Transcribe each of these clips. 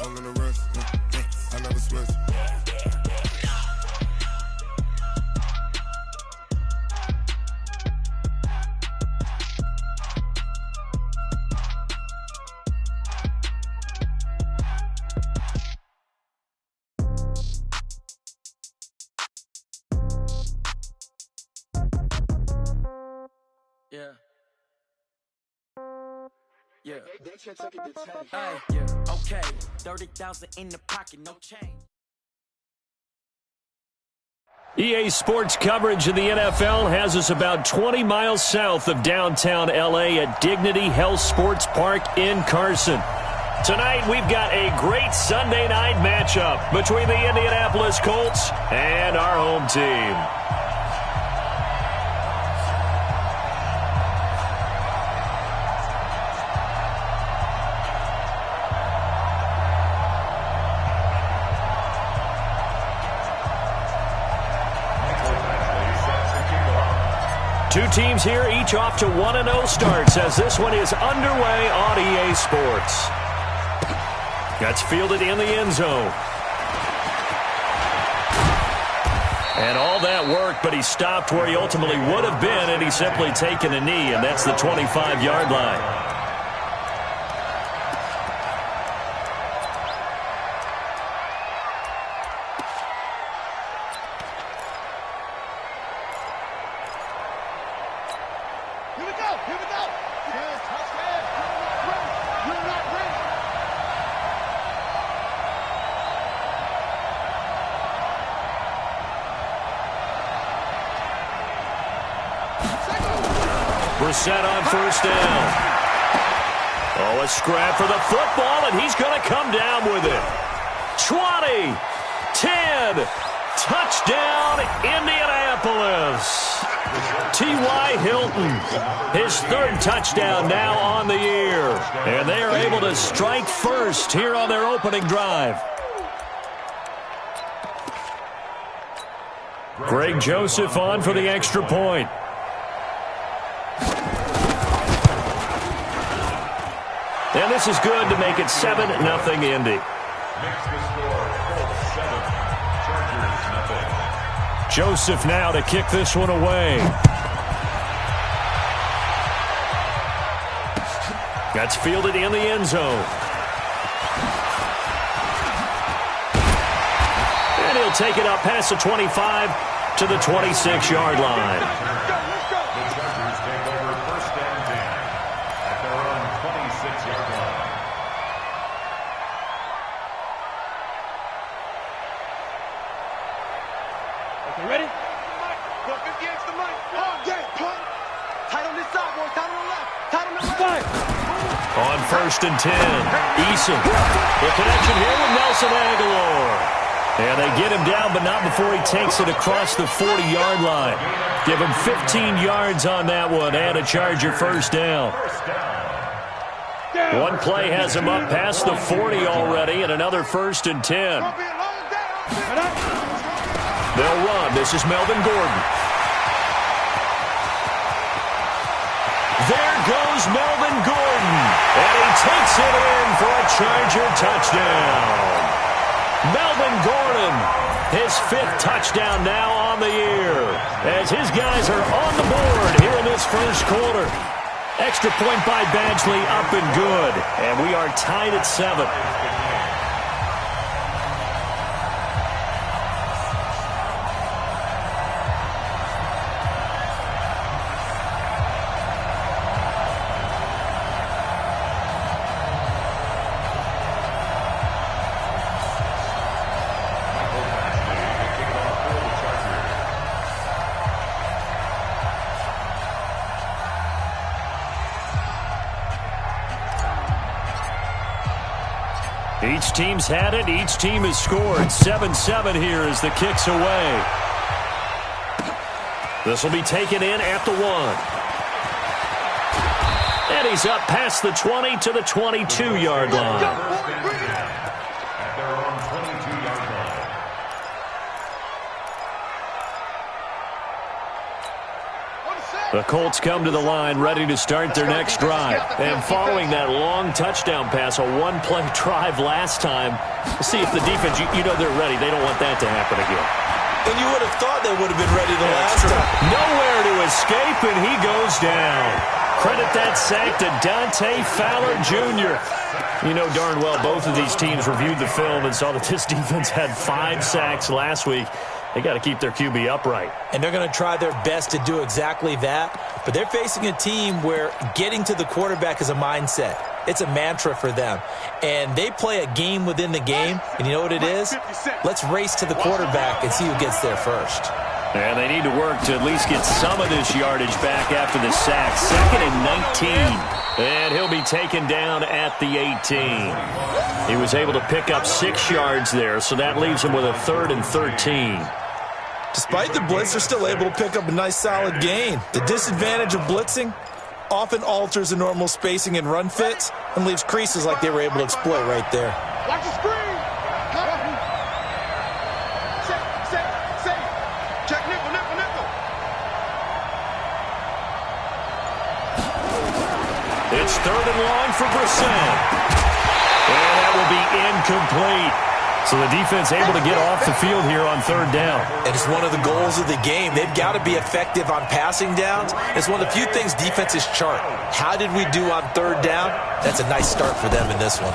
I'm gonna rush. I never switch. Yeah. Hey, yeah. Okay. 30,000 in the pocket, no change. EA Sports coverage of the NFL has us about 20 miles south of downtown L.A. at Dignity Health Sports Park in Carson. Tonight, we've got a great Sunday night matchup between the Indianapolis Colts and our home team. Two teams here, each off to 1-0 starts as this one is underway on EA Sports. That's fielded in the end zone. And all that work, but he stopped where he ultimately would have been, and he's simply taken a knee, and that's the 25-yard line. Set on first down. Oh, a scrap for the football, and he's going to come down with it. 20, 10, touchdown, Indianapolis. T.Y. Hilton, his third touchdown now on the year. And they are able to strike first here on their opening drive. Greg Joseph on for the extra point. And this is good to make it 7-0 Indy. Makes the score 7. Chargers nothing. Joseph now to kick this one away. That's fielded in the end zone. And he'll take it up past the 25 to the 26-yard line. On first and 10, Eason. The connection here with Nelson Aguilar. And they get him down, but not before he takes it across the 40-yard line. Give him 15 yards on that one and a Charger first down. One play has him up past the 40 already and another first and 10. They'll run. This is Melvin Gordon. There goes Melvin Gordon, and he takes it in for a Charger touchdown. Melvin Gordon, his 5th touchdown now on the year, as his guys are on the board here in this first quarter. Extra point by Badgley, up and good, and we are tied at 7. Each team's had it. Each team has scored. 7-7 here as the kick's away. This will be taken in at the 1. And he's up past the 20 to the 22-yard line. At their own 22-yard line. On the set. The Colts come to the line ready to start their next drive. And following that long touchdown pass, a one-play drive last time, see if the defense, you know they're ready. They don't want that to happen again. And you would have thought they would have been ready the last time. Nowhere to escape, and he goes down. Credit that sack to Dante Fowler Jr. You know darn well both of these teams reviewed the film and saw that this defense had 5 sacks last week. They got to keep their QB upright. And they're going to try their best to do exactly that. But they're facing a team where getting to the quarterback is a mindset. It's a mantra for them. And they play a game within the game. And you know what it is? Let's race to the quarterback and see who gets there first. And they need to work to at least get some of this yardage back after the sack. 2nd and 19. And he'll be taken down at the 18. He was able to pick up 6 yards there, so that leaves him with a 3rd and 13. Despite the blitz, they're still able to pick up a nice solid gain. The disadvantage of blitzing often alters the normal spacing and run fits and leaves creases like they were able to exploit right there. Watch the screen. Check nickel. It's 3rd and long for Brissett. And that will be incomplete. So the defense able to get off the field here on 3rd down. And it's one of the goals of the game. They've got to be effective on passing downs. It's one of the few things defenses chart. How did we do on 3rd down? That's a nice start for them in this one.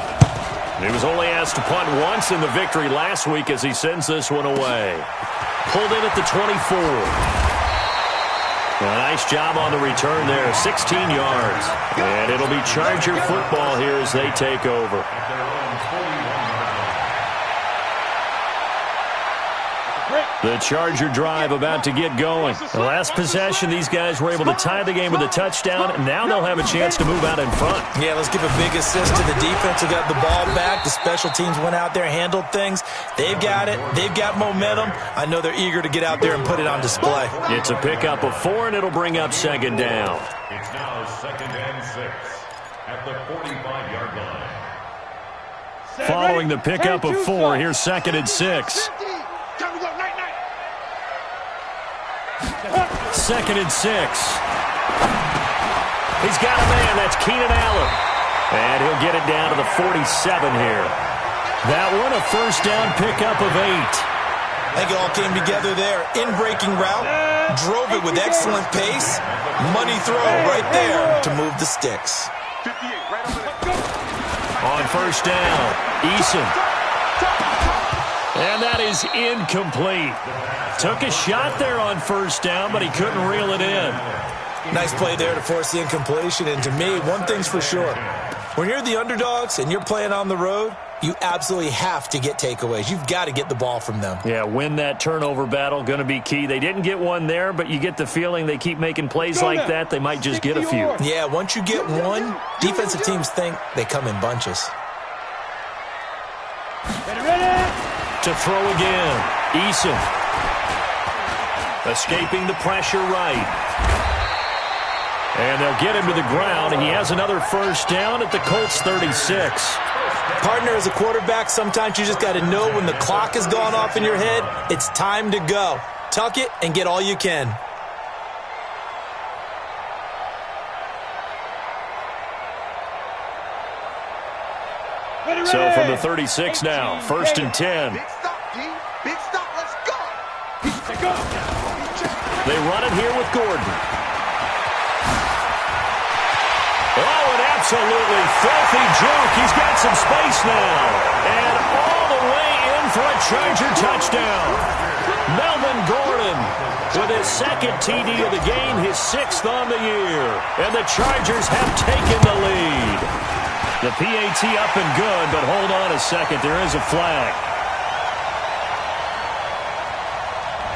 He was only asked to punt once in the victory last week as he sends this one away. Pulled in at the 24. A nice job on the return there, 16 yards. And it'll be Charger football here as they take over. The Charger drive about to get going. The last possession, these guys were able to tie the game with a touchdown, and now they'll have a chance to move out in front. Yeah, let's give a big assist to the defense who got the ball back. The special teams went out there, handled things. They've got it. They've got momentum. I know they're eager to get out there and put it on display. It's a pickup of 4, and it'll bring up 2nd down. It's now 2nd and 6 at the 45-yard line. Following the pickup of 4, here's 2nd and 6. 2nd and 6. He's got a man. That's Keenan Allen. And he'll get it down to the 47 here. That one a 1st down pickup of 8. I think it all came together there. In-breaking route. Drove it with excellent pace. Money throw right there to move the sticks. On 1st down, Eason. And that is incomplete. Took a shot there on 1st down, but he couldn't reel it in. Nice play there to force the incompletion. And to me, one thing's for sure. When you're the underdogs and you're playing on the road, you absolutely have to get takeaways. You've got to get the ball from them. Yeah, win that turnover battle, going to be key. They didn't get one there, but you get the feeling they keep making plays like that, they might just get a few. Yeah, once you get one, defensive teams think they come in bunches. To throw again, Eason. Escaping the pressure right. And they'll get him to the ground, and he has another 1st down at the Colts 36. Partner, as a quarterback, sometimes you just got to know when the clock has gone off in your head, it's time to go. Tuck it and get all you can. So from the 36 now, 1st and 10. Big stop, D. Big stop. Let's go. They run it here with Gordon. Oh, an absolutely filthy junk. He's got some space now. And all the way in for a Charger touchdown. Melvin Gordon with his 2nd TD of the game, his 6th on the year. And the Chargers have taken the lead. The PAT up and good, but hold on a second. There is a flag.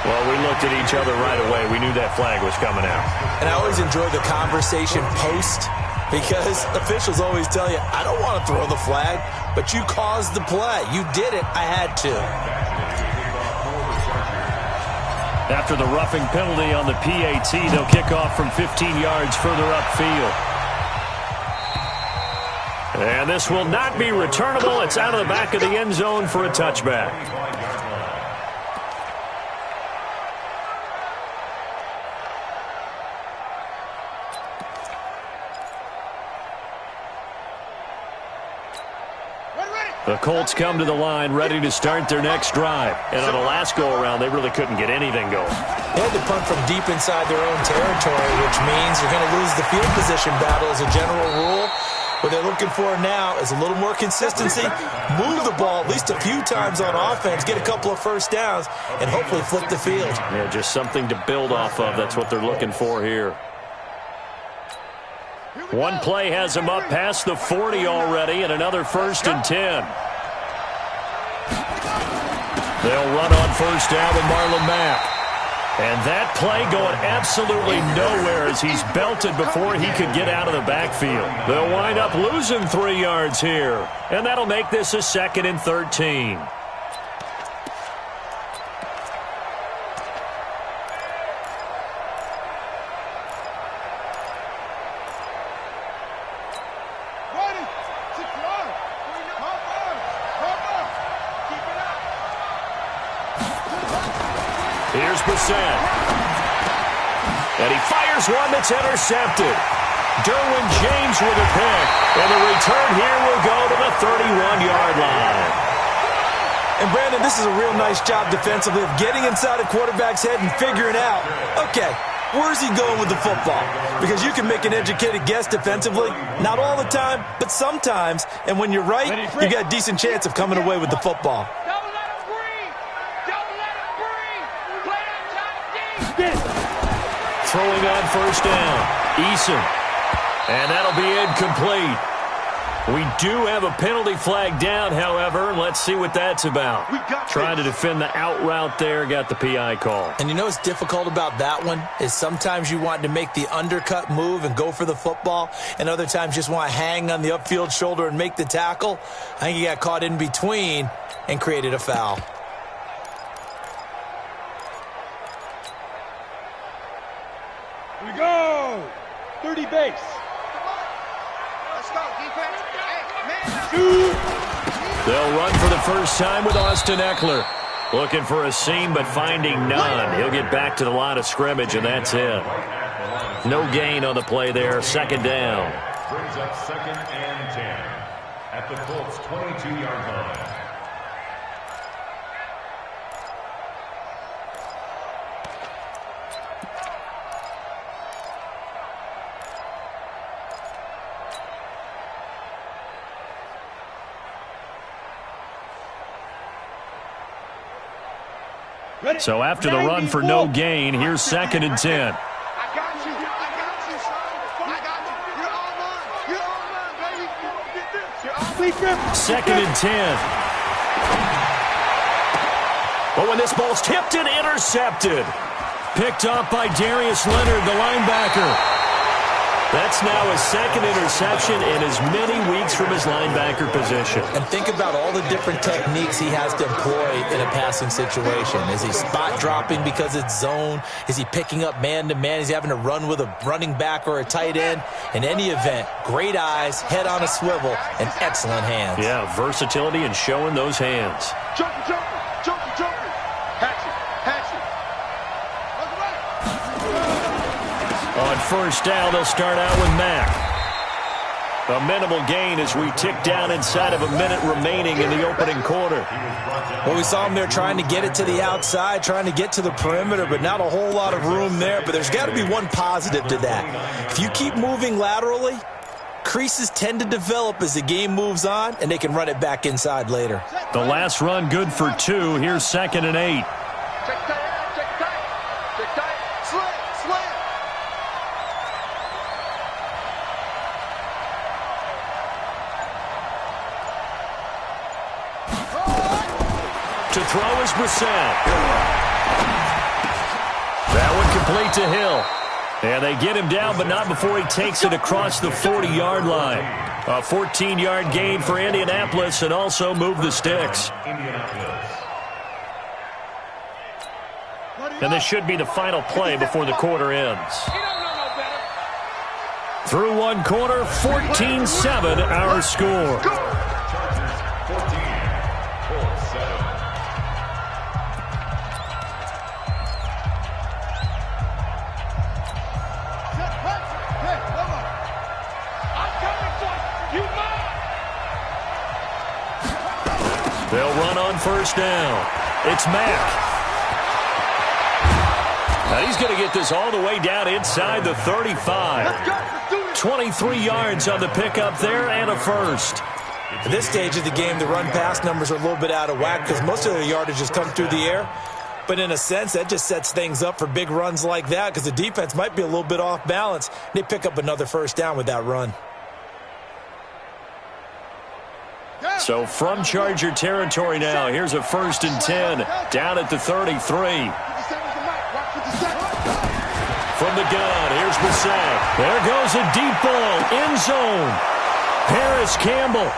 Well, we looked at each other right away. We knew that flag was coming out. And I always enjoy the conversation post because officials always tell you, I don't want to throw the flag, but you caused the play. You did it. I had to. After the roughing penalty on the PAT, they'll kick off from 15 yards further upfield. And this will not be returnable. It's out of the back of the end zone for a touchback. The Colts come to the line ready to start their next drive. And on the last go-around, they really couldn't get anything going. They had to punt from deep inside their own territory, which means you're going to lose the field position battle as a general rule. What they're looking for now is a little more consistency, move the ball at least a few times on offense, get a couple of first downs, and hopefully flip the field. Yeah, just something to build off of. That's what they're looking for here. One play has him up past the 40 already, and another 1st and 10. They'll run on first down with Marlon Mack. And that play going absolutely nowhere as he's belted before he could get out of the backfield. They'll wind up losing 3 yards here. And that'll make this a 2nd and 13. Here's Brissett. And he fires one that's intercepted. Derwin James with a pick. And the return here will go to the 31-yard line. And, Brandon, this is a real nice job defensively of getting inside a quarterback's head and figuring out, okay, where's he going with the football? Because you can make an educated guess defensively. Not all the time, but sometimes. And when you're right, you got a decent chance of coming away with the football. Throwing on first down, Eason. And that'll be incomplete. We do have a penalty flag down, however. Let's see what that's about. Trying to defend the out route there, got the PI call. And you know what's difficult about that one is sometimes you want to make the undercut move and go for the football, and other times you just want to hang on the upfield shoulder and make the tackle. I think he got caught in between and created a foul. Here we go. 30 base. Let's go, defense. They'll run for the first time with Austin Eckler. Looking for a seam, but finding none. He'll get back to the line of scrimmage, and that's it. No gain on the play there. 2nd down. Brings up 2nd and 10 at the Colts' 22-yard line. So after the run for no gain, here's 2nd and 10. I got you. I got you, son. I got you. You're all mine. You're all mine, baby. You're all mine. 2nd and 10. But when this ball's tipped and intercepted. Picked off by Darius Leonard, the linebacker. That's now his 2nd interception in as many weeks from his linebacker position. And think about all the different techniques he has to employ in a passing situation. Is he spot dropping because it's zone? Is he picking up man-to-man? Is he having to run with a running back or a tight end? In any event, great eyes, head on a swivel, and excellent hands. Yeah, versatility and showing those hands. Jumper. Hatch it. On first down, they'll start out with Mack. A minimal gain as we tick down inside of a minute remaining in the opening quarter. Well, we saw him there trying to get it to the outside, trying to get to the perimeter, but not a whole lot of room there. But there's got to be one positive to that. If you keep moving laterally, creases tend to develop as the game moves on, and they can run it back inside later. The last run good for 2. Here's 2nd and 8. Check tight. Slam. To throw is Brissett. That one complete to Hill. And they get him down, but not before he takes it across the 40-yard line. A 14-yard gain for Indianapolis and also move the sticks. And this should be the final play before the quarter ends. Through one quarter, 14-7 our score. They'll run on first down. It's Mack. And he's going to get this all the way down inside the 35. 23 yards on the pickup there and a first. At this stage of the game, the run-pass numbers are a little bit out of whack because most of their yardage has come through the air. But in a sense, that just sets things up for big runs like that because the defense might be a little bit off balance. They pick up another first down with that run. So from Charger territory now, here's a 1st and 10 down at the 33. From the gun, here's Brissett. There goes a deep ball, end zone. Paris Campbell,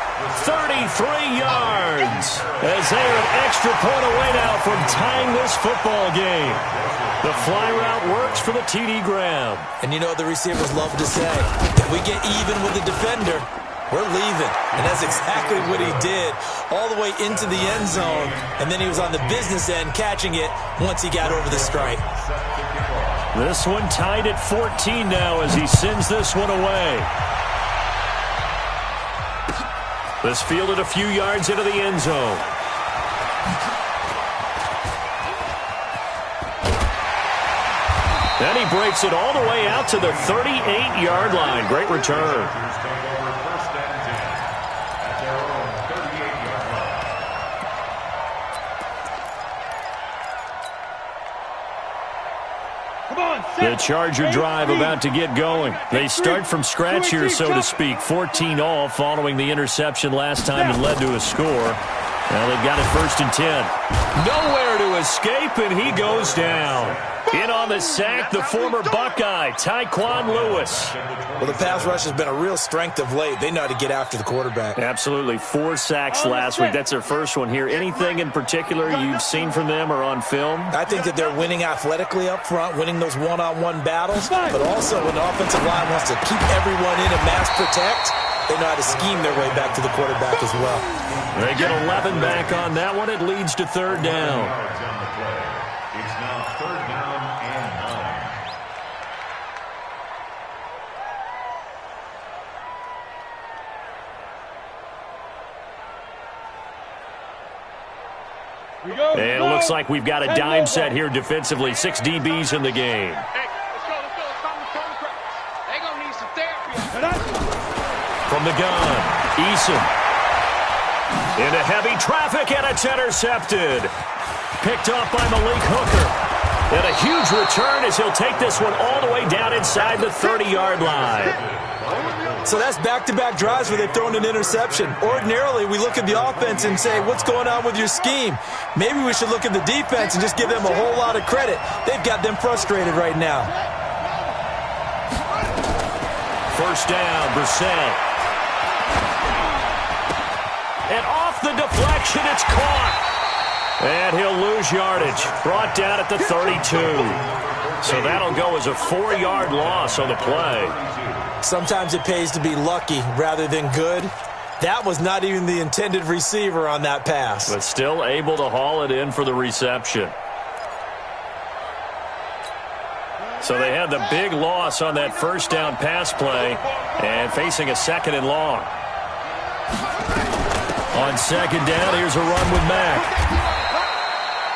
33 yards. As they are an extra point away now from tying this football game. The fly route works for the TD Graham. And you know the receivers love to say, if we get even with the defender, we're leaving. And that's exactly what he did all the way into the end zone. And then he was on the business end catching it once he got over the stripe. This one tied at 14 now as he sends this one away. This fielded a few yards into the end zone. Then he breaks it all the way out to the 38-yard line. Great return. The Charger drive about to get going. They start from scratch here, so to speak. 14-all following the interception last time and led to a score. Now they've got it 1st and 10. Nowhere to escape, and he goes down. In on the sack, the former Buckeye, Tyquan Lewis. Well, the pass rush has been a real strength of late. They know how to get after the quarterback. Absolutely. 4 sacks last week. That's their first one here. Anything in particular you've seen from them or on film? I think that they're winning athletically up front, winning those one-on-one battles, but also when the offensive line wants to keep everyone in and mass protect, they know how to scheme their way back to the quarterback as well. They get 11 back on that one. It leads to 3rd down. It's now 3rd down and 9. And it looks like we've got a dime set here defensively. 6 DBs in the game. Hey, let's go. They're going to need some therapy. From the gun, Eason. Into heavy traffic, and it's intercepted. Picked off by Malik Hooker. And a huge return as he'll take this one all the way down inside the 30-yard line. So that's back-to-back drives where they've thrown an interception. Ordinarily, we look at the offense and say, what's going on with your scheme? Maybe we should look at the defense and just give them a whole lot of credit. They've got them frustrated right now. 1st down, Brissett. And off the deflection, it's caught. And he'll lose yardage. Brought down at the 32. So that'll go as a 4-yard loss on the play. Sometimes it pays to be lucky rather than good. That was not even the intended receiver on that pass. But still able to haul it in for the reception. So they had the big loss on that 1st down pass play and facing a 2nd and long. On 2nd down, here's a run with Mack.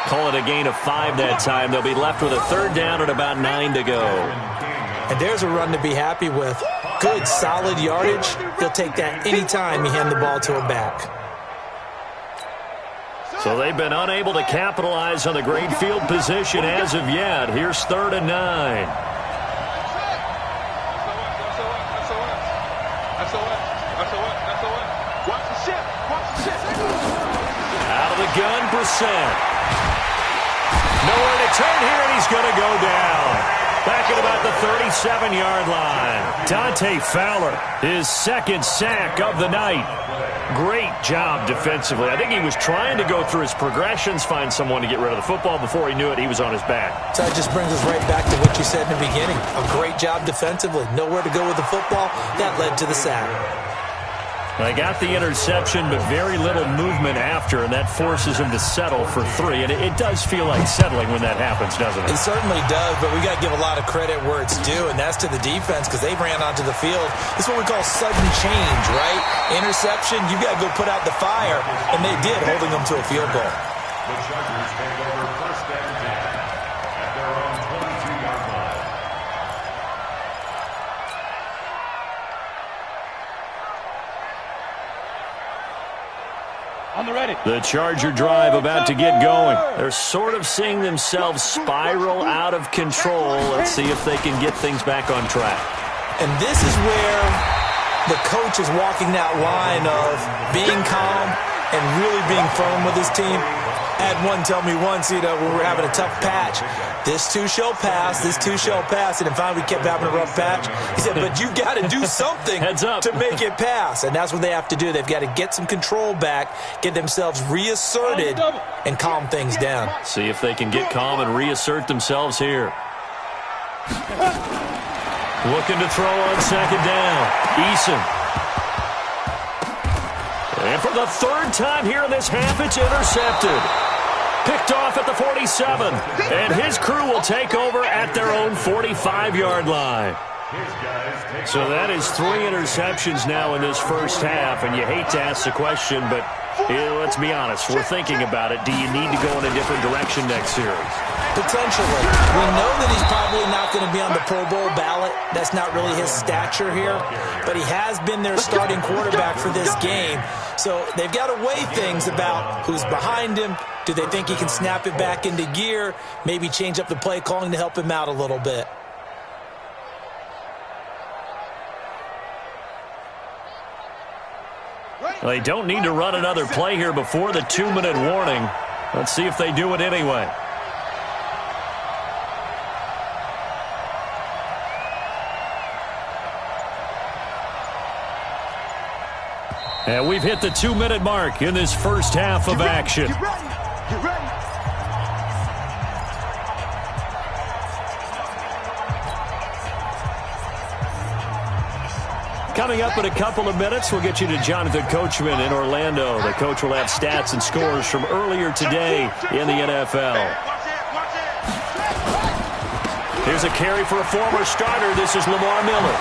Call it a gain of 5 that time. They'll be left with a 3rd down and about 9 to go. And there's a run to be happy with. Good, solid yardage. He'll take that anytime you hand the ball to him back. So they've been unable to capitalize on the great field position as of yet. Here's 3rd and 9. Out of the gun, Brissett. Nowhere to turn here, and he's going to go down. Back at about the 37-yard line. Dante Fowler, his 2nd sack of the night. Great job defensively. I think he was trying to go through his progressions, find someone to get rid of the football. Before he knew it, he was on his back. So that just brings us right back to what you said in the beginning. A great job defensively. Nowhere to go with the football. That led to the sack. They got the interception, but very little movement after, and that forces them to settle for 3. And it does feel like settling when that happens, doesn't it? It certainly does, but we got to give a lot of credit where it's due, and that's to the defense because they ran onto the field. This is what we call sudden change, right? Interception, you got to go put out the fire, and they did, holding them to a field goal. The Chargers take over first and 10 at their own 22-yard line. On the ready. The Charger drive about to get going. They're sort of seeing themselves spiral out of control. Let's see if they can get things back on track. And this is where the coach is walking that line of being calm and really being firm with his team. I had one tell me once, when we were having a tough patch, this too shall pass, this too shall pass, and then finally we kept having a rough patch. He said, but you got to do something Heads up. to make it pass, and that's what they have to do. They've got to get some control back, get themselves reasserted, and calm things down. See if they can get calm and reassert themselves here. Looking to throw on second down. Eason. And for the 3rd time here in this half, it's intercepted. Picked off at the 47. And his crew will take over at their own 45-yard line. So that is 3 interceptions now in this first half. And you hate to ask the question, but let's be honest. We're thinking about it. Do you need to go in a different direction next series? Potentially. We know that he's probably not going to be on the Pro Bowl ballot. That's not really his stature here. But he has been their starting quarterback for this game. So they've got to weigh things about who's behind him. Do they think he can snap it back into gear? Maybe change up the play calling to help him out a little bit. They don't need to run another play here before the 2-minute warning. Let's see if they do it anyway. And we've hit the 2-minute mark in this first half of action. Get ready. Get ready. Coming up in a couple of minutes, we'll get you to Jonathan Coachman in Orlando. The coach will have stats and scores from earlier today in the NFL. Here's a carry for a former starter. This is Lamar Miller.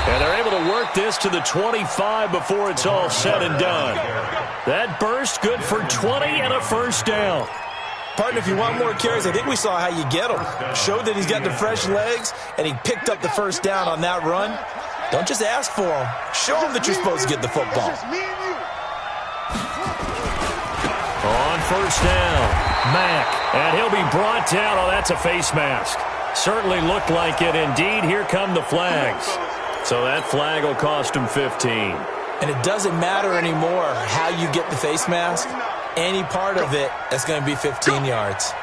And they're able to work this to the 25 before it's all said and done. That burst good for 20 and a first down. Partner, if you want more carries, I think we saw how you get them. Showed that he's got the fresh legs, and he picked up the first down on that run. Don't just ask for them. Show them that you're supposed to get the football. On first down, Mack. And he'll be brought down. Oh, that's a face mask. Certainly looked like it. Indeed, here come the flags. So that flag will cost him 15. And it doesn't matter anymore how you get the face mask. Any part of it, that's going to be 15 yards.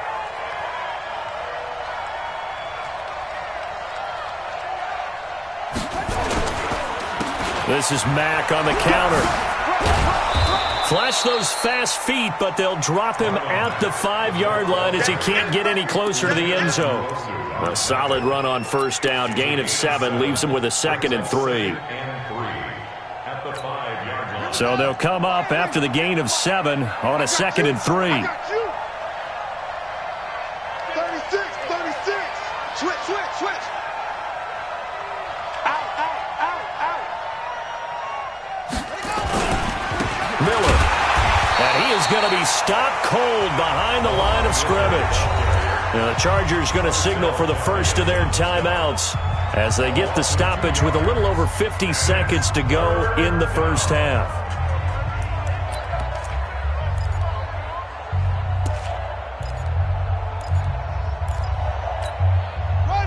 This is Mack on the counter. Flash those fast feet, but they'll drop him at the 5-yard line as he can't get any closer to the end zone. A solid run on first down. Gain of 7 leaves him with a 2nd and 3. So they'll come up after the gain of 7 on a 2nd and 3. 36, 36. Switch. Miller. And he is going to be stopped cold behind the line of scrimmage. Now the Chargers going to signal for the first of their timeouts as they get the stoppage with a little over 50 seconds to go in the first half.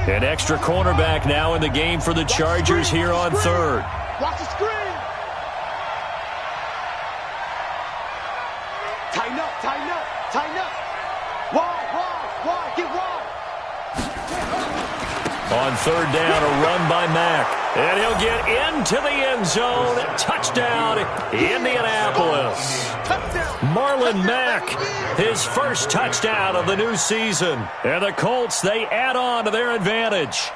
An extra cornerback now in the game for the Chargers here on 3rd. Watch the screen. Tighten up. Wide. Get wide. On 3rd down, a run by Mack. And he'll get into the end zone. Touchdown, Indianapolis. Marlon Mack, his first touchdown of the new season. And the Colts, they add on to their advantage.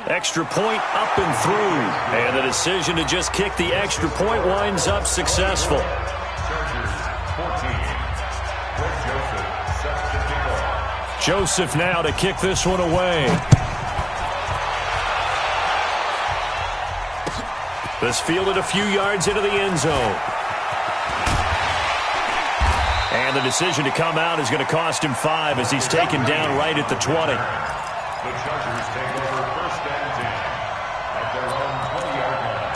Extra point up and through. And the decision to just kick the extra point winds up successful. Chargers 14. Joseph sets the kickoff. Joseph now to kick this one away. This fielded a few yards into the end zone. And the decision to come out is going to cost him 5 as he's taken down right at the 20. The Chargers take over 1st and 10 at their own 20-yard line.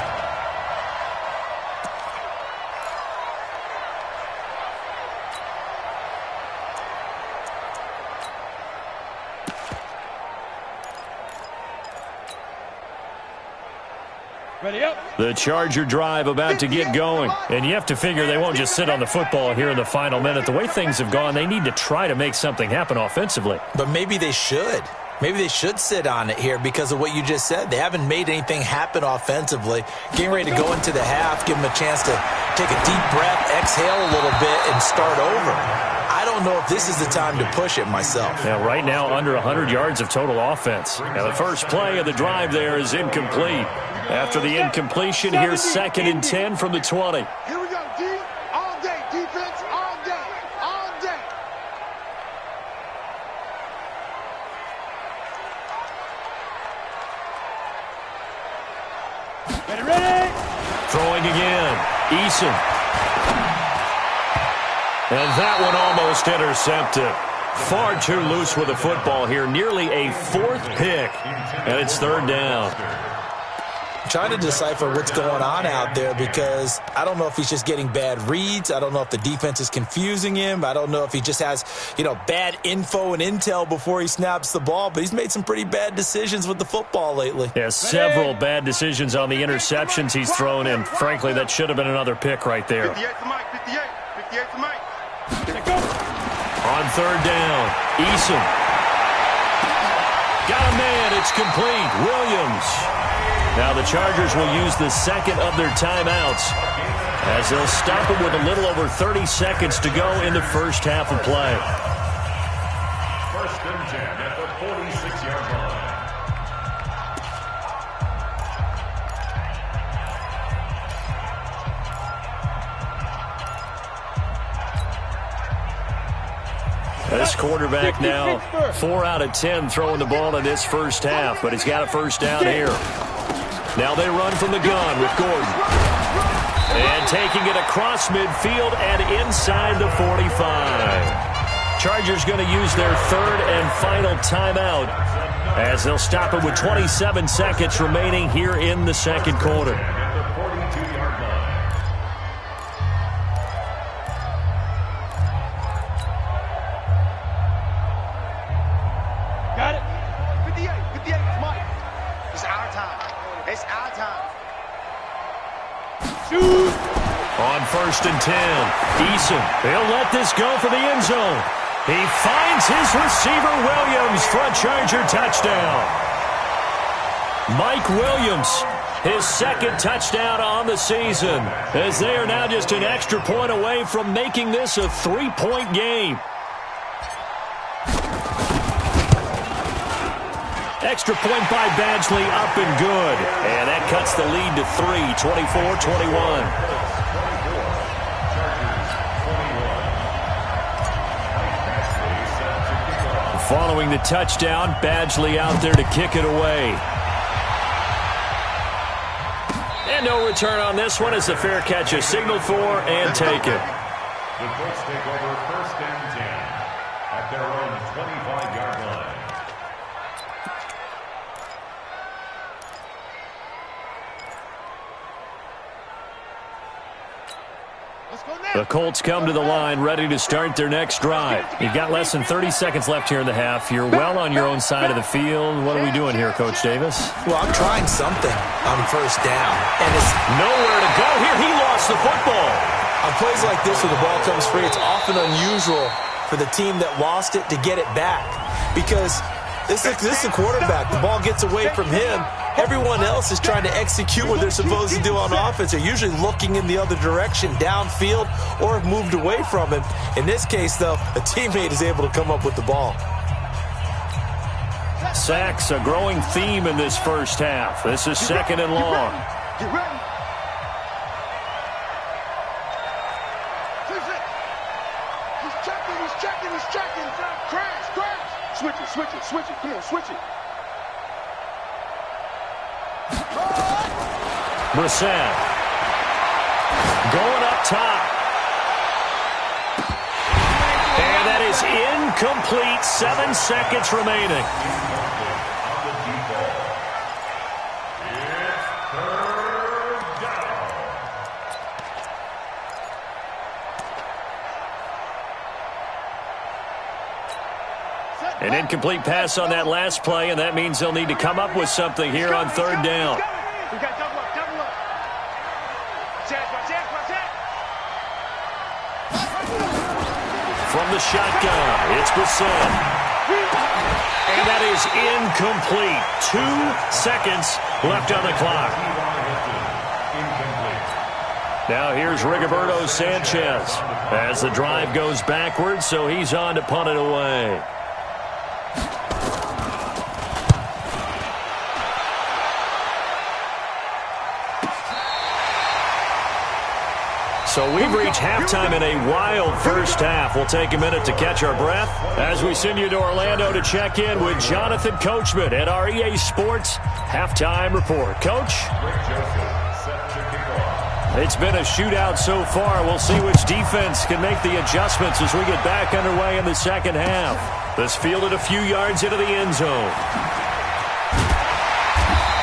Ready up. The Charger drive about to get going. And you have to figure they won't just sit on the football here in the final minute. The way things have gone, they need to try to make something happen offensively. But maybe they should. Maybe they should sit on it here because of what you just said. They haven't made anything happen offensively. Getting ready to go into the half, give them a chance to take a deep breath, exhale a little bit, and start over. I don't know if this is the time to push it myself. Now, right now, under 100 yards of total offense. Now, the first play of the drive there is incomplete. After the incompletion, here's 2nd and 10 from the 20. Here we go, D. All day. Defense all day. All day. Ready. Throwing again. Eason. And that one almost intercepted. Far too loose with the football here. Nearly a 4th pick. And it's 3rd down. Trying to decipher what's going on out there because I don't know if he's just getting bad reads. I don't know if the defense is confusing him. I don't know if he just has, bad info and intel before he snaps the ball. But he's made some pretty bad decisions with the football lately. Yeah, several bad decisions on the interceptions he's thrown, and frankly, that should have been another pick right there. 58 to Mike. 58 to Mike. On 3rd down, Eason. Got a man. It's complete. Williams. Now the Chargers will use the 2nd of their timeouts as they'll stop it with a little over 30 seconds to go in the first half of play. 1st and 10 at the 46-yard line. This quarterback now 4 out of 10 throwing the ball in this first half, but he's got a first down here. Now they run from the gun with Gordon. And taking it across midfield and inside the 45. Chargers going to use their 3rd and final timeout as they'll stop it with 27 seconds remaining here in the 2nd quarter. Got it. 58 to Mike. It's our time. It's our time. Shoot. On 1st and 10, Eason. He'll let this go for the end zone. He finds his receiver, Williams, for a Charger touchdown. Mike Williams, his 2nd touchdown on the season, as they are now just an extra point away from making this a 3-point game. Extra point by Badgley, up and good. And that cuts the lead to 3, 24-21. Following the touchdown, Badgley out there to kick it away. And no return on this one as the fair catch is signaled for and taken. The Colts take over 1st and 10 at their own 25-yard line. The Colts come to the line ready to start their next drive. You've got less than 30 seconds left here in the half. You're well on your own side of the field. What are we doing here, Coach Davis? Well, I'm trying something on 1st down. And it's nowhere to go here. He lost the football. On plays like this where the ball comes free, it's often unusual for the team that lost it to get it back. Because this is a quarterback. The ball gets away from him. Everyone else is trying to execute what they're supposed to do on offense. They're usually looking in the other direction, downfield, or have moved away from him. In this case, though, a teammate is able to come up with the ball. Sacks, a growing theme in this first half. This is second and long. Get ready. He's checking. Crash. Switch it. Come on, switch it. Brissett. Going up top. And that is incomplete. 7 seconds remaining. An incomplete pass on that last play, and that means they'll need to come up with something here on third down. We got double up. From the shotgun, it's Brissett. And that is incomplete. 2 seconds left on the clock. Now here's Rigoberto Sanchez as the drive goes backwards, so he's on to punt it away. So we've reached halftime in a wild first half. We'll take a minute to catch our breath as we send you to Orlando to check in with Jonathan Coachman at our EA Sports Halftime Report. Coach? It's been a shootout so far. We'll see which defense can make the adjustments as we get back underway in the second half. This fielded a few yards into the end zone.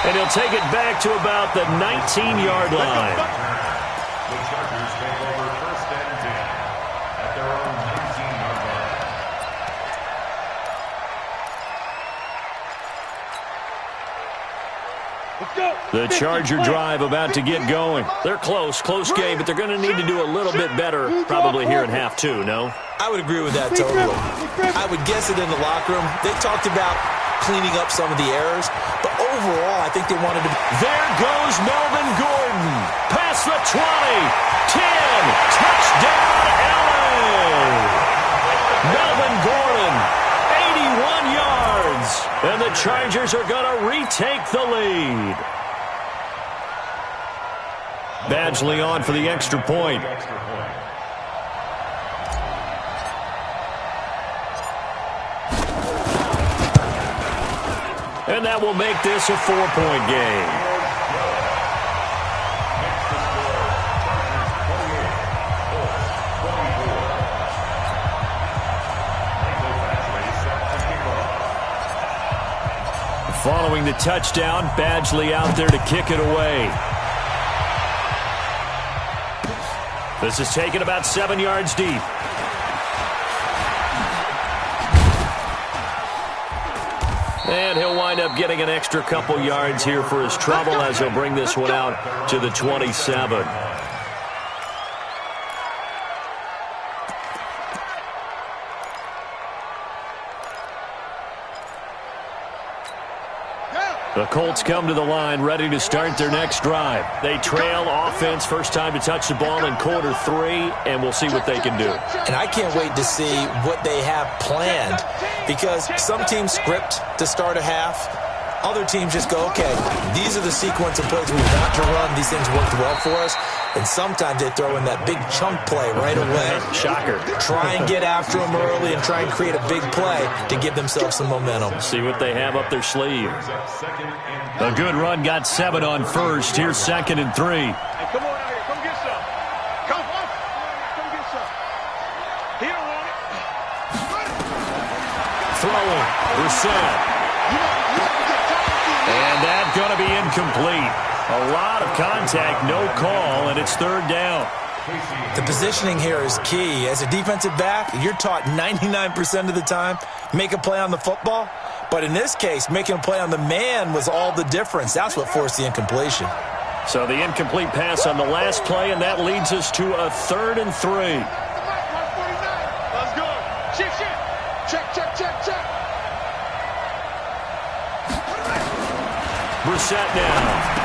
And he'll take it back to about the 19-yard line. The Chargers take over first and 10 at their own 19-yard line. The Charger drive about to get going. They're close game, but they're going to need to do a little bit better probably here in half two, no? I would agree with that totally. I would guess it in the locker room. They talked about cleaning up some of the errors, but overall, I think they wanted to... There goes Melvin Gordon. Past the 20, 10, touchdown, LA! Melvin Gordon, 81 yards, and the Chargers are going to retake the lead. Badgley on for the extra point. And that will make this a 4-point game. Following the touchdown, Badgley out there to kick it away. This is taken about 7 yards deep. And he'll wind up getting an extra couple yards here for his trouble as he'll bring this one out to the 27. The Colts come to the line ready to start their next drive. They trail offense, first time to touch the ball in quarter 3, and we'll see what they can do. And I can't wait to see what they have planned, because some teams script to start a half. Other teams just go, okay, these are the sequence of plays we want to run. These things worked well for us. And sometimes they throw in that big chunk play right away. Shocker. Try and get after them early and try and create a big play to give themselves some momentum. See what they have up their sleeve. A good run got 7 on first. Here's 2nd and 3. Hey, come on out here. Come get some. Come get some. He don't want it. Throwing. Brissett. And that's going to be incomplete. A lot of contact, no call, and it's third down. The positioning here is key. As a defensive back, you're taught 99% of the time, make a play on the football. But in this case, making a play on the man was all the difference. That's what forced the incompletion. So the incomplete pass on the last play, and that leads us to a 3rd and 3. Let's go. Check. Brissett now.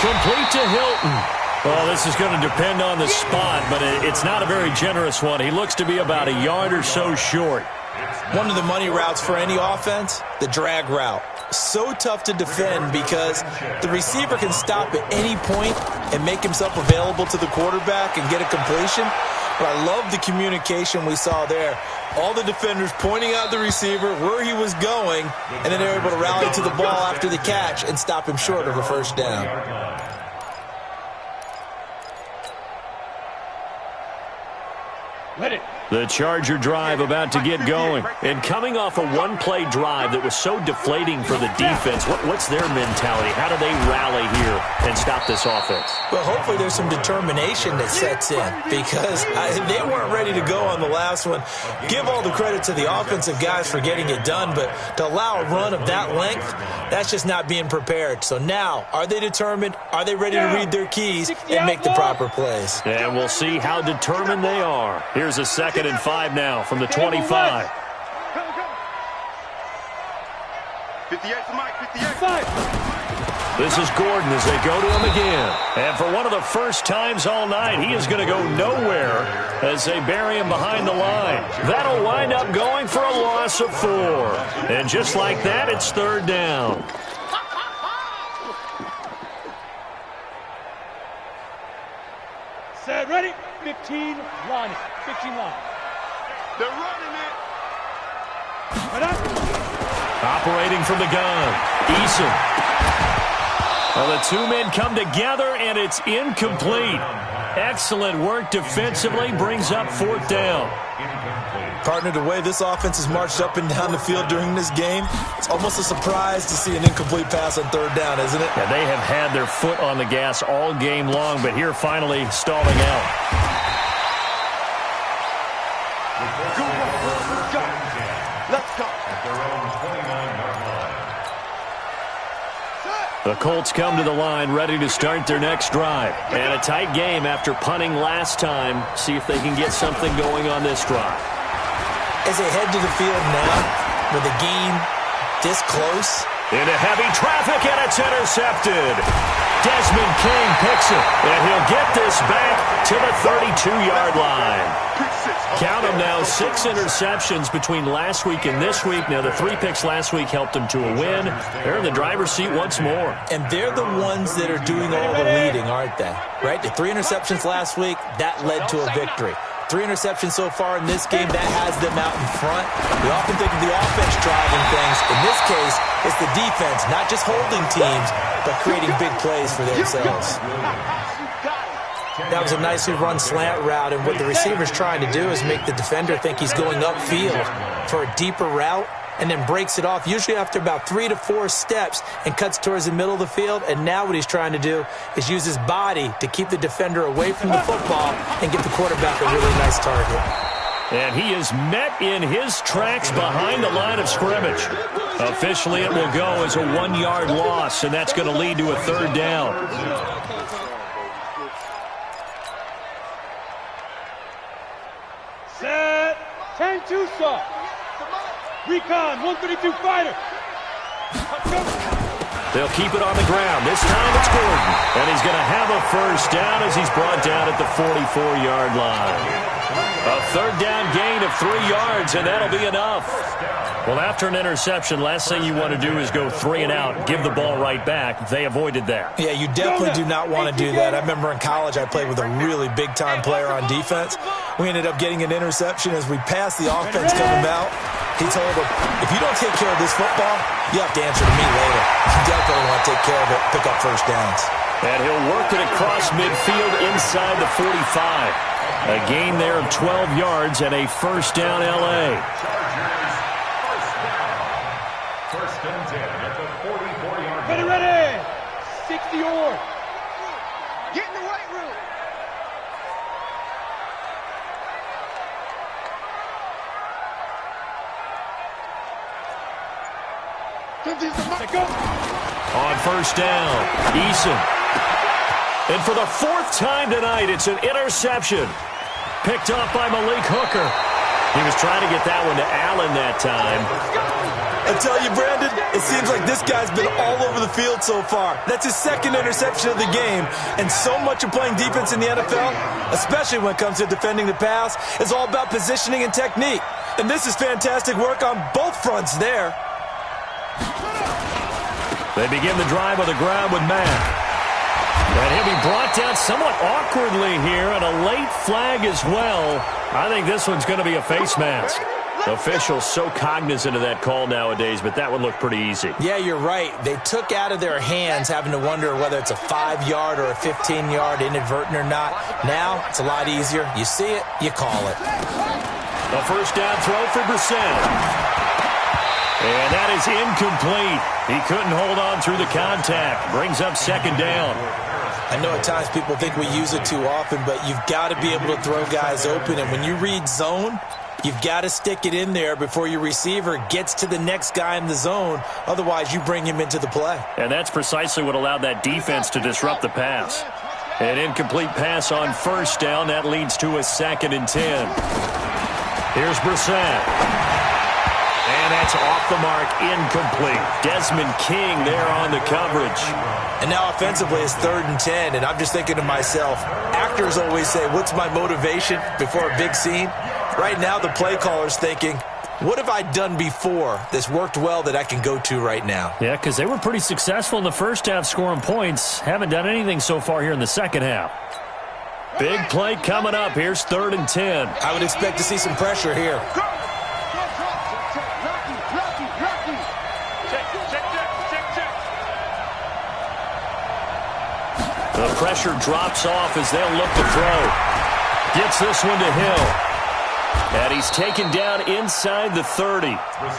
Complete to Hilton. Well, this is going to depend on the spot, but it's not a very generous one. He looks to be about a yard or so short. It's One of the money routes for any offense, the drag route. So tough to defend because the receiver can stop at any point and make himself available to the quarterback and get a completion. But I love the communication we saw there. All the defenders pointing out the receiver, where he was going, and then they were able to rally to the ball after the catch and stop him short of a first down. The Charger drive about to get going. And coming off a one-play drive that was so deflating for the defense, what's their mentality? How do they rally here and stop this offense? Well, hopefully there's some determination that sets in because they weren't ready to go on the last one. Give all the credit to the offensive guys for getting it done, but to allow a run of that length, that's just not being prepared. So now, are they determined? Are they ready to read their keys and make the proper plays? And we'll see how determined they are. Here's a 2nd and 5 now from the 25. 58 to Mike, 58. This is Gordon as they go to him again. And for one of the first times all night, he is going to go nowhere as they bury him behind the line. That'll wind up going for a loss of 4. And just like that, it's 3rd down. Set, ready? 15 line. 15 line. They're running it. Operating from the gun, Eason. Well, the two men come together, and it's incomplete. Excellent work defensively, brings up 4th down. Partner, the way this offense has marched up and down the field during this game, it's almost a surprise to see an incomplete pass on 3rd down, isn't it? Yeah, they have had their foot on the gas all game long, but here finally stalling out. Let's go. The Colts come to the line ready to start their next drive. And a tight game after punting last time. See if they can get something going on this drive. As they head to the field now, with the game this close. Into heavy traffic, and it's intercepted. Desmond King picks it, and he'll get this back to the 32-yard line. Count them now, 6 interceptions between last week and this week. Now, the 3 picks last week helped them to a win. They're in the driver's seat once more. And they're the ones that are doing all the leading, aren't they? Right? The 3 interceptions last week, that led to a victory. 3 interceptions so far in this game, that has them out in front. We often think of the offense driving things. In this case, it's the defense, not just holding teams, but creating big plays for themselves. That was a nicely run slant route, and what the receiver's trying to do is make the defender think he's going upfield for a deeper route, and then breaks it off, usually after about 3 to 4 steps, and cuts towards the middle of the field. And now what he's trying to do is use his body to keep the defender away from the football and give the quarterback a really nice target. And he is met in his tracks behind the line of scrimmage. Officially, it will go as a 1-yard loss, and that's going to lead to a 3rd down. Set. 10-2 soft. Recon, 132 fighter. They'll keep it on the ground. This time it's Gordon. And he's going to have a first down as he's brought down at the 44-yard line. A 3rd down gain of 3 yards, and that'll be enough. Well, after an interception, last thing you want to do is go 3 and out, give the ball right back. They avoided that. Yeah, you definitely do not want to do that. I remember in college I played with a really big-time player on defense. We ended up getting an interception as we passed the offense coming out. He told him, if you don't take care of this football, you have to answer to me later. You definitely want to take care of it, pick up first downs. And he'll work it across midfield inside the 45. A gain there of 12 yards and a first down L.A. First and 10 at the 44-yard line. Ready, 60-yard. Get in the right room. On first down, Eason. And for the 4th time tonight, it's an interception. Picked off by Malik Hooker. He was trying to get that one to Allen that time. I tell you, Brandon, it seems like this guy's been all over the field so far. That's his 2nd interception of the game. And so much of playing defense in the NFL, especially when it comes to defending the pass, is all about positioning and technique. And this is fantastic work on both fronts there. They begin the drive on the ground with Mack. And he'll be brought down somewhat awkwardly here, and a late flag as well. I think this one's going to be a face mask. Officials so cognizant of that call nowadays, but that would look pretty easy. Yeah, you're right. They took out of their hands having to wonder whether it's a 5-yard or a 15-yard inadvertent or not. Now, it's a lot easier. You see it, you call it. A first down throw for Brissett. And that is incomplete. He couldn't hold on through the contact. Brings up second down. I know at times people think we use it too often, but you've got to be able to throw guys open. And when you read zone, you've got to stick it in there before your receiver gets to the next guy in the zone. Otherwise, you bring him into the play. And that's precisely what allowed that defense to disrupt the pass. An incomplete pass on first down. That leads to a 2nd and 10. Here's Brissett. And that's off the mark, incomplete. Desmond King there on the coverage. And now offensively it's 3rd and 10, and I'm just thinking to myself, actors always say, what's my motivation before a big scene? Right now the play caller's thinking, what have I done before that's worked well that I can go to right now? Yeah, because they were pretty successful in the first half scoring points. Haven't done anything so far here in the second half. Big play coming up. Here's 3rd and 10. I would expect to see some pressure here. The pressure drops off as they'll look to throw. Gets this one to Hill. And he's taken down inside the 30.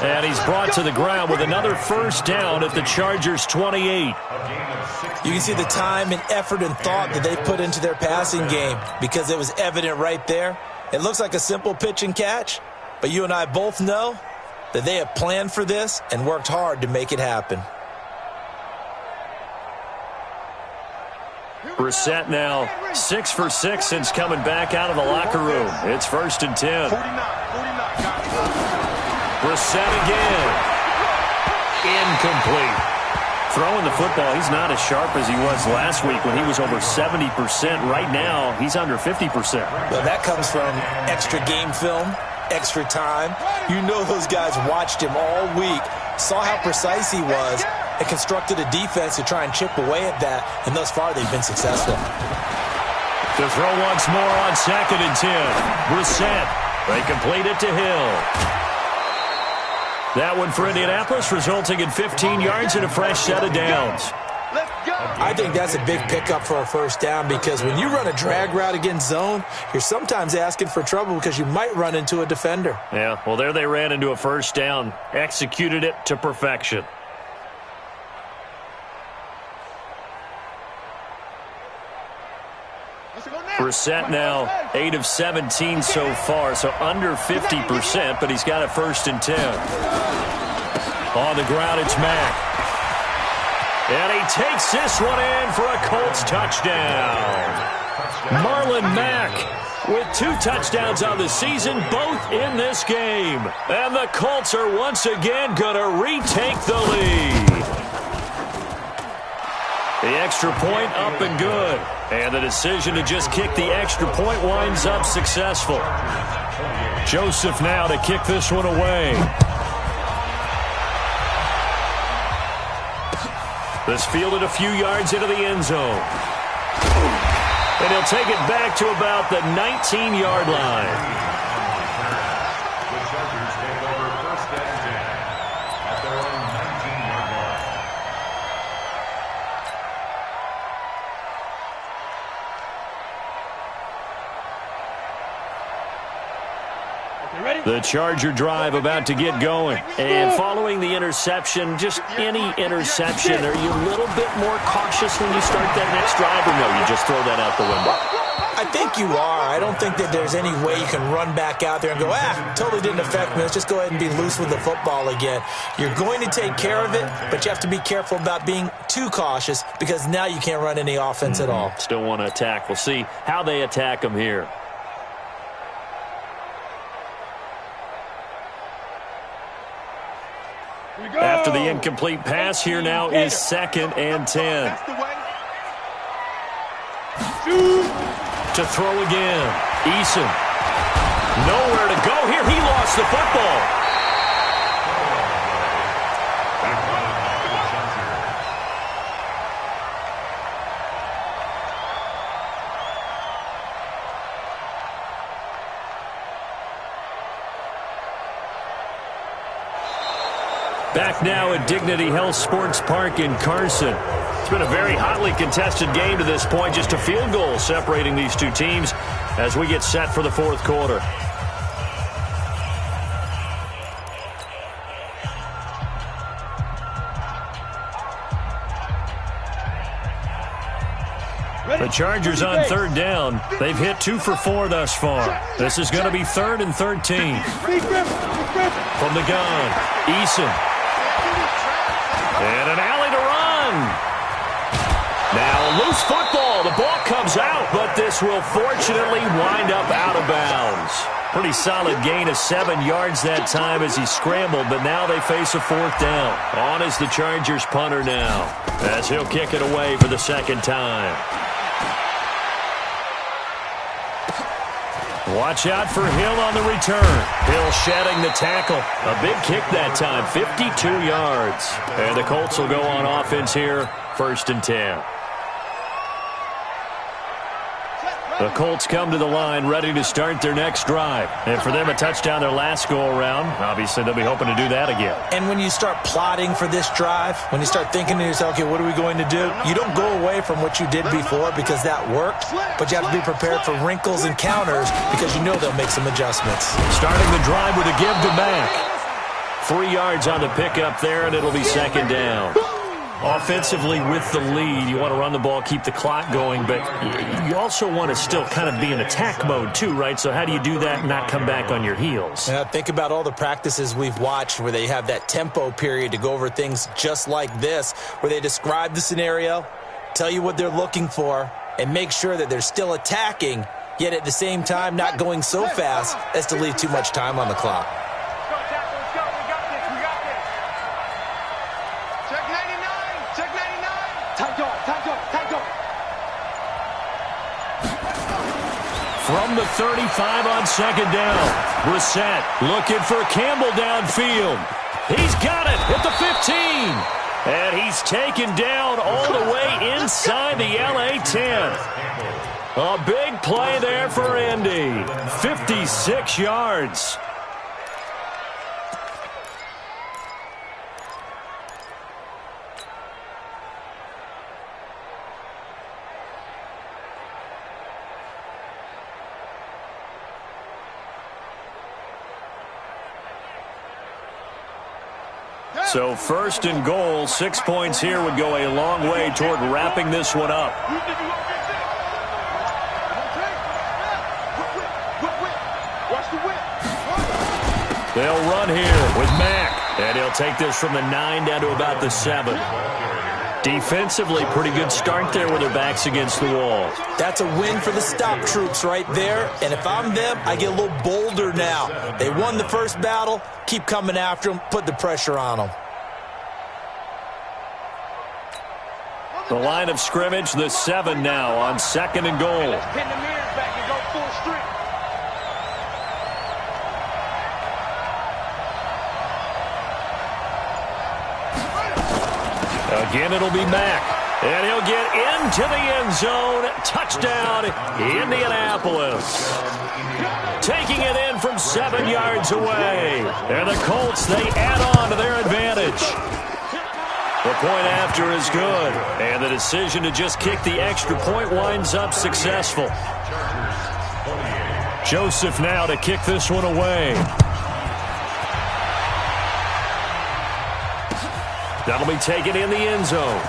And he's brought to the ground with another first down at the Chargers' 28. You can see the time and effort and thought that they put into their passing game because it was evident right there. It looks like a simple pitch and catch, but you and I both know that they have planned for this and worked hard to make it happen. Brissett now 6 for 6 since coming back out of the locker room. It's 1st and 10. Brissett again. Incomplete. Throwing the football, he's not as sharp as he was last week when he was over 70%. Right now, he's under 50%. Well, that comes from extra game film, extra time. You know those guys watched him all week, saw how precise he was, and constructed a defense to try and chip away at that, and thus far they've been successful. To throw once more on 2nd and 10. Brissett. They complete it to Hill. That one for Indianapolis, resulting in 15 yards and a fresh set of downs. I think that's a big pickup for a first down because when you run a drag route against zone, you're sometimes asking for trouble because you might run into a defender. Yeah, well, there they ran into a first down. Executed it to perfection. Brissett now 8 of 17 so far, so under 50%, but he's got a 1st and 10. On the ground, it's Mack. And he takes this one in for a Colts touchdown. Marlon Mack with 2 touchdowns on the season, both in this game. And the Colts are once again going to retake the lead. The extra point up and good. And the decision to just kick the extra point winds up successful. Joseph now to kick this one away. This fielded a few yards into the end zone. And he'll take it back to about the 19-yard line. The Chargers take over 1st and 10 at their own 19-yard line. The Charger drive about to get going. And following the interception, just any interception, are you a little bit more cautious when you start that next drive, or no, you just throw that out the window? I think you are. I don't think that there's any way you can run back out there and go, totally didn't affect me. Let's just go ahead and be loose with the football again. You're going to take care of it, but you have to be careful about being too cautious because now you can't run any offense at all. Still want to attack. We'll see how they attack them here. After the incomplete pass, here now is 2nd and 10. To throw again, Eason. Nowhere to go here. He lost the football. Back now at Dignity Health Sports Park in Carson. It's been a very hotly contested game to this point. Just a field goal separating these two teams as we get set for the fourth quarter. The Chargers on third down. They've hit 2 for 4 thus far. This is going to be 3rd and 13. From the gun, Eason. And an alley to run. Now, loose football. The ball comes out, but this will fortunately wind up out of bounds. Pretty solid gain of 7 yards that time as he scrambled, but now they face a 4th down. On is the Chargers punter now, as he'll kick it away for the 2nd time. Watch out for Hill on the return. Hill shedding the tackle. A big kick that time, 52 yards. And the Colts will go on offense here, 1st and 10. The Colts come to the line ready to start their next drive. And for them, a touchdown their last go-around. Obviously, they'll be hoping to do that again. And when you start plotting for this drive, when you start thinking to yourself, okay, what are we going to do? You don't go away from what you did before because that worked, but you have to be prepared for wrinkles and counters because you know they'll make some adjustments. Starting the drive with a give to Mack. 3 yards on the pickup there, and it'll be 2nd down. Offensively with the lead, you want to run the ball, keep the clock going, but you also want to still kind of be in attack mode too, right? So how do you do that and not come back on your heels? Yeah, think about all the practices we've watched where they have that tempo period to go over things just like this, where they describe the scenario, tell you what they're looking for, and make sure that they're still attacking, yet at the same time not going so fast as to leave too much time on the clock. From the 35 on 2nd down. Brissett looking for Campbell downfield. He's got it at the 15. And he's taken down all the way inside the LA 10. A big play there for Indy. 56 yards. So 1st and goal, 6 points here would go a long way toward wrapping this one up. They'll run here with Mack, and he'll take this from the 9 down to about the 7. Defensively, pretty good start there with their backs against the wall. That's a win for the stop troops right there, and if I'm them, I get a little bolder now. They won the first battle, keep coming after them, put the pressure on them. The line of scrimmage, the 7 now on 2nd and goal. Let's pin the mirrors back and go full streak. Again, it'll be Mack. And he'll get into the end zone. Touchdown, Indianapolis. Taking it in from 7 yards away. And the Colts, they add on to their advantage. The point after is good. And the decision to just kick the extra point winds up successful. Joseph now to kick this one away. That'll be taken in the end zone.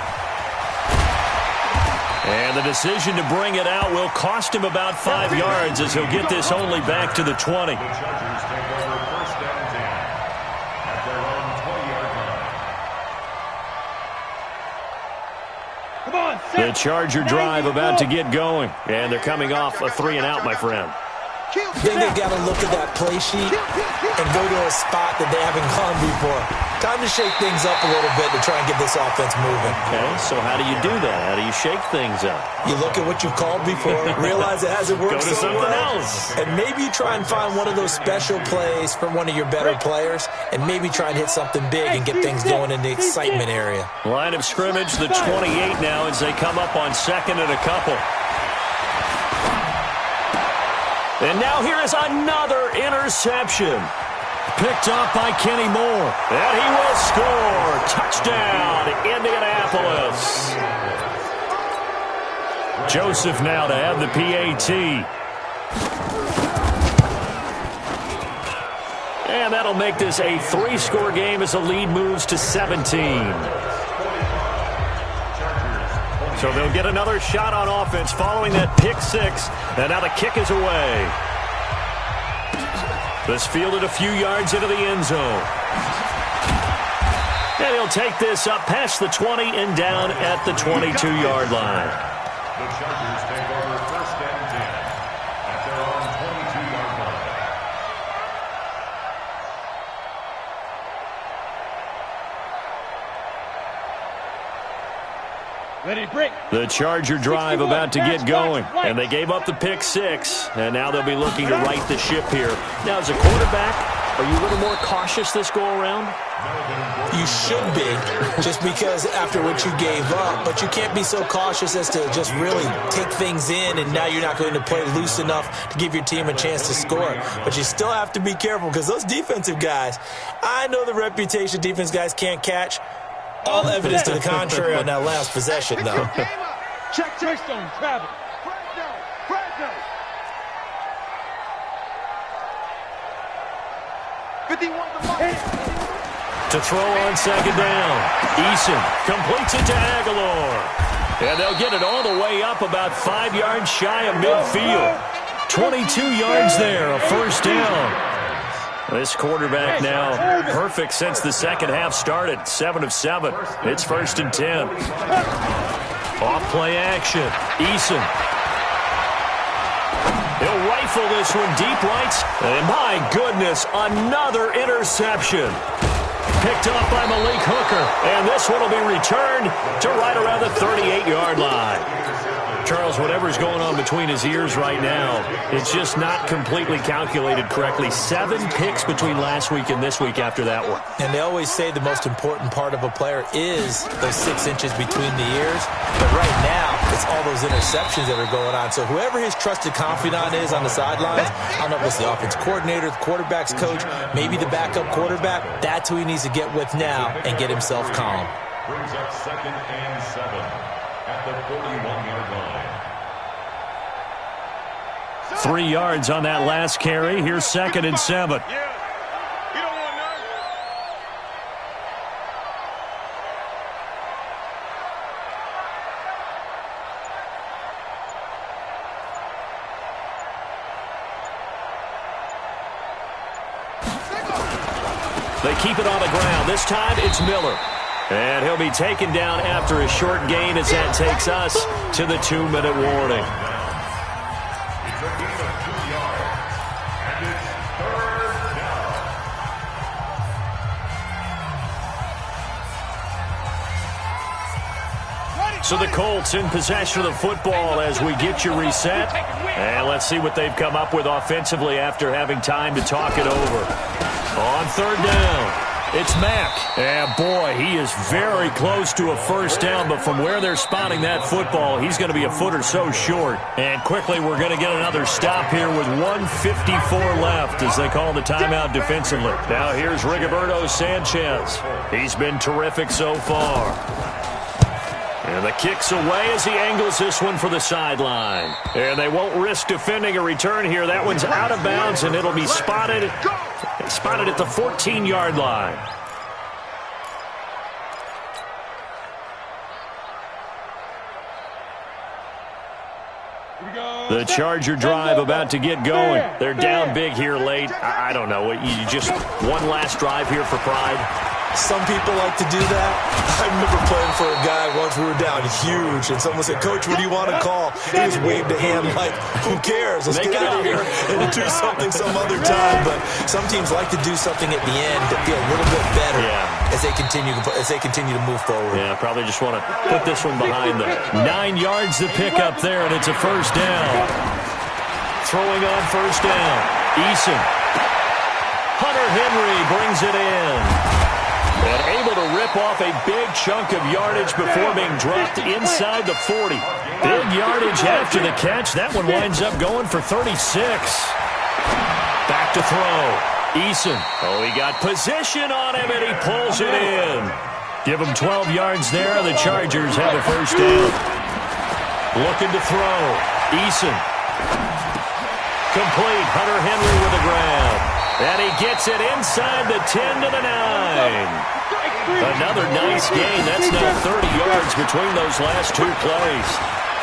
And the decision to bring it out will cost him about 5 yards as he'll get this only back to the 20. The Chargers take over 1st and 10 at their own 20-yard line. Come on, the Charger drive about to get going. And they're coming off a 3-and-out, my friend. Then they got to look at that play sheet and go to a spot that they haven't gone before. Time to shake things up a little bit to try and get this offense moving. Okay, so how do you do that? How do you shake things up? You look at what you've called before, realize it hasn't worked Go to so something well, else. and maybe try and find one of those special plays from one of your better players, and maybe try and hit something big and get things going in the excitement area. Line of scrimmage, the 28 now as they come up on second and a couple. And now here is another interception. Picked up by Kenny Moore. And he will score. Touchdown, Indianapolis. Joseph now to have the PAT. And that'll make this a 3-score game as the lead moves to 17. So they'll get another shot on offense following that pick six. And now the kick is away. This fielded a few yards into the end zone. And he'll take this up past the 20 and down at the 22-yard line. The Chargers take over first and 10 at their own 22-yard line. Ready, break. The Charger drive about to get going. And they gave up the pick six. And now they'll be looking to right the ship here. Now, as a quarterback, are you a little more cautious this go-around? You should be, just because after what you gave up. But you can't be so cautious as to just really take things in, and now you're not going to play loose enough to give your team a chance to score. But you still have to be careful, because those defensive guys, I know the reputation defense guys can't catch. All evidence to the contrary on that last possession, though. Check, stone, travel. To throw on second down. Eason completes it to Aguilar. And they'll get it all the way up about 5 yards shy of midfield. 22 yards there, a first down. This quarterback now perfect since the second half started. 7 of 7. It's first and 10. Off play action. Eason. He'll rifle this one deep right. And my goodness, another interception. Picked up by Malik Hooker. And this one will be returned to right around the 38-yard line. Charles, whatever's going on between his ears right now, it's just not completely calculated correctly. 7 picks between last week and this week after that one. And they always say the most important part of a player is those 6 inches between the ears. But right now, it's all those interceptions that are going on. So whoever his trusted confidant is on the sidelines, I don't know if it's the offense coordinator, the quarterback's coach, maybe the backup quarterback, that's who he needs to get with now and get himself calm. Brings up second and 7 at the 41-yard line. 3 yards on that last carry. Here's second and 7. They keep it on the ground. This time it's Miller. And he'll be taken down after a short gain as that takes us to the 2-minute warning. It's a gain of 2 yards, and it's third down. So the Colts in possession of the football as we get you reset. And let's see what they've come up with offensively after having time to talk it over. On third down, it's Mack. And boy, he is very close to a first down, but from where they're spotting that football, he's going to be a foot or so short. And quickly, we're going to get another stop here with 1:54 left as they call the timeout defensively. Now here's Rigoberto Sanchez. He's been terrific so far. And the kick's away as he angles this one for the sideline. And they won't risk defending a return here. That one's out of bounds, and it'll be spotted at the 14-yard line. The Charger drive about to get going. They're down big here late. I don't know. You just one last drive here for pride. Some people like to do that. I remember playing for a guy once. We were down huge, and someone said, "Coach, what do you want to call?" He just waved a hand like, "Who cares? Let's get out of here and do something some other time." But some teams like to do something at the end to feel a little bit better as they continue to move forward. Yeah, probably just want to put this one behind them. 9 yards to pick up there, and it's a first down. Throwing on first down, Eason. Hunter Henry brings it in. And able to rip off a big chunk of yardage before being dropped inside the 40. Big yardage after the catch. That one winds up going for 36. Back to throw. Eason. Oh, he got position on him, and he pulls it in. Give him 12 yards there. The Chargers have a first down. Looking to throw. Eason. Complete. Hunter Henry with the grab. And he gets it inside the 10 to the 9. Another nice gain. That's now 30 yards between those last two plays.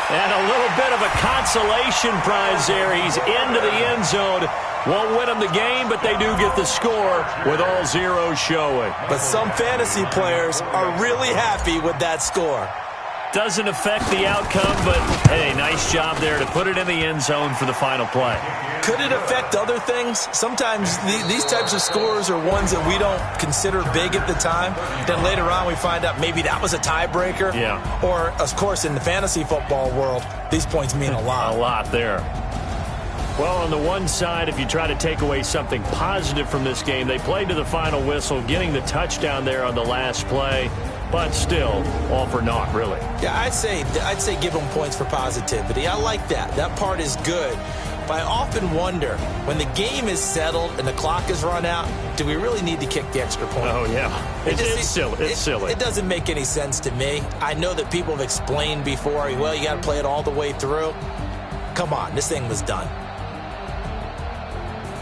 And a little bit of a consolation prize there. He's into the end zone. Won't win them the game, but they do get the score with all zeros showing. But some fantasy players are really happy with that score. Doesn't affect the outcome, but, hey, nice job there to put it in the end zone for the final play. Could it affect other things? Sometimes these types of scores are ones that we don't consider big at the time. Then later on we find out maybe that was a tiebreaker. Yeah. Or, of course, in the fantasy football world, these points mean a lot. A lot there. Well, on the one side, if you try to take away something positive from this game, they played to the final whistle, getting the touchdown there on the last play. But still, all for naught, really. Yeah, I'd say give them points for positivity. I like that. That part is good. But I often wonder, when the game is settled and the clock is run out, do we really need to kick the extra point? Oh, yeah. It's silly. It's silly. It doesn't make any sense to me. I know that people have explained before, well, you got to play it all the way through. Come on, this thing was done.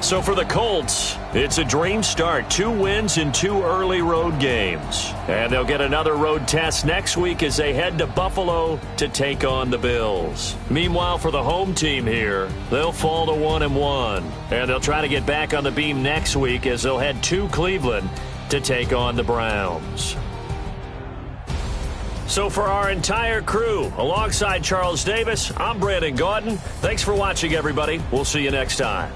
So for the Colts, it's a dream start. 2 wins in 2 early road games. And they'll get another road test next week as they head to Buffalo to take on the Bills. Meanwhile, for the home team here, they'll fall to 1-1. And they'll try to get back on the beam next week as they'll head to Cleveland to take on the Browns. So for our entire crew, alongside Charles Davis, I'm Brandon Gaudin. Thanks for watching, everybody. We'll see you next time.